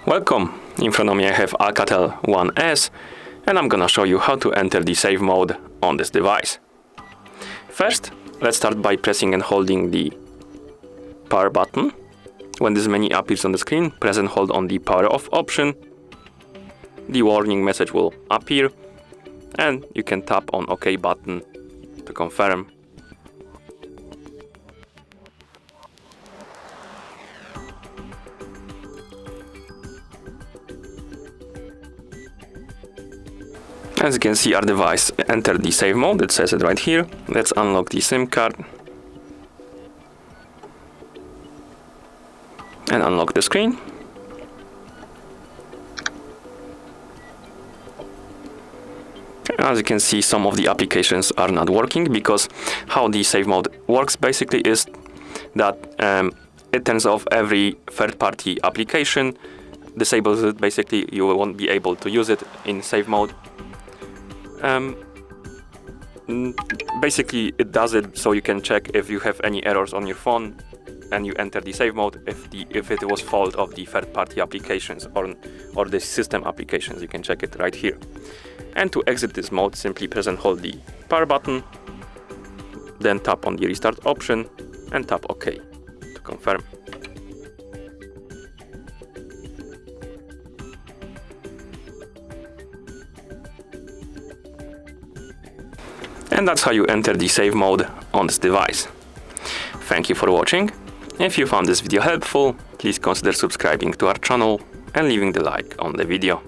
Welcome! In front of me I have Alcatel One S, and I'm gonna show you how to enter the save mode on this device. First, let's start by pressing and holding the power button. When this menu appears on the screen, press and hold on the power off option. The warning message will appear, and you can tap on OK button to confirm. As you can see, our device entered the save mode. It says it right here. Let's unlock the SIM card and unlock the screen. As you can see, some of the applications are not working, because how the save mode works basically is that it turns off every third-party application, disables it. Basically, you won't be able to use it in save mode. Basically, it does it so you can check if you have any errors on your phone and you enter the save mode. If it was fault of the third-party applications or the system applications, you can check it right here. And to exit this mode, simply press and hold the power button, then tap on the restart option and tap OK to confirm. And that's how you enter the save mode on this device. Thank you for watching. If you found this video helpful, please consider subscribing to our channel and leaving the like on the video.